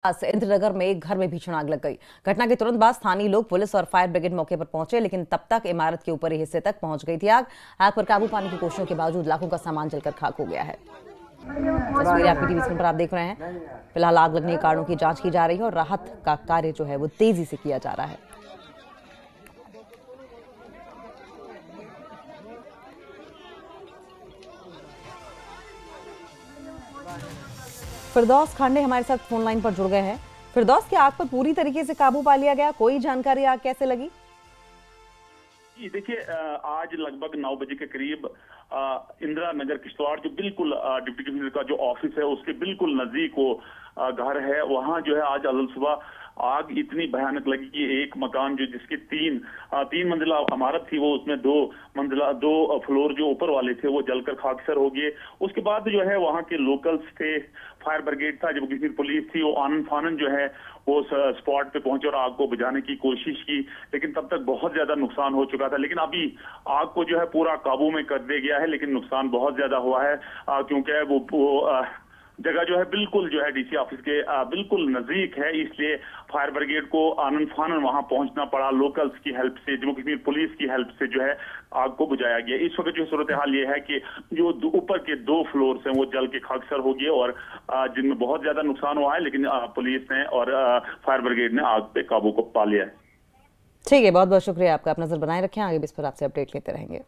इंद्रनगर में एक घर में भीषण आग लग गई। घटना के तुरंत बाद स्थानीय लोग, पुलिस और फायर ब्रिगेड मौके पर पहुंचे, लेकिन तब तक इमारत के ऊपरी हिस्से तक पहुंच गई थी आग। आग पर काबू पाने की कोशिशों के बावजूद लाखों का सामान जलकर खाक हो गया है। तस्वीरें आपकी टीवी स्क्रीन पर आप देख रहे हैं। फिलहाल आग लगने के कारणों की जांच की जा रही है और राहत का कार्य जो है वो तेजी से किया जा रहा है। फिरदौस खांडे हमारे साथ फोन लाइन पर जुड़ गए हैं। फिरदौस, की आग पर पूरी तरीके से काबू पा लिया गया? कोई जानकारी आग कैसे लगी? देखिए, आज लगभग 9 बजे के करीब इंदिरा नगर किश्तवाड़ जो बिल्कुल डिप्टी कमिश्नर का जो ऑफिस है उसके बिल्कुल नजदीक वो घर है, वहां जो है आज अल सुबह आग इतनी भयानक लगी कि एक मकान जो जिसकी तीन मंजिला इमारत थी, वो उसमें दो फ्लोर जो ऊपर वाले थे वो जलकर खाकसर हो गए। उसके बाद जो है वहां के लोकल्स थे, फायर ब्रिगेड था, जब किसी पुलिस थी, वो आनन फानन जो है वो स्पॉट पे पहुंचे और आग को बुझाने की कोशिश की, लेकिन तब तक बहुत ज्यादा नुकसान हो चुका था। लेकिन अभी आग को जो है पूरा काबू में कर दिया गया है, लेकिन नुकसान बहुत ज्यादा हुआ है क्योंकि वो जगह जो है बिल्कुल जो है डीसी ऑफिस के बिल्कुल नजदीक है, इसलिए फायर ब्रिगेड को आनन फानन वहां पहुंचना पड़ा। लोकल्स की हेल्प से, जम्मू कश्मीर पुलिस की हेल्प से जो है आग को बुझाया गया। इस वक्त जो सूरत हाल ये है कि जो ऊपर के 2 फ्लोर्स हैं वो जल के खाकसर हो गए और जिनमें बहुत ज्यादा नुकसान हुआ है, लेकिन पुलिस ने और फायर ब्रिगेड ने आग पे काबू को पा लिया है। ठीक है, बहुत बहुत शुक्रिया आपका। आप नजर बनाए रखें, आगे भी इस पर आपसे अपडेट लेते रहेंगे।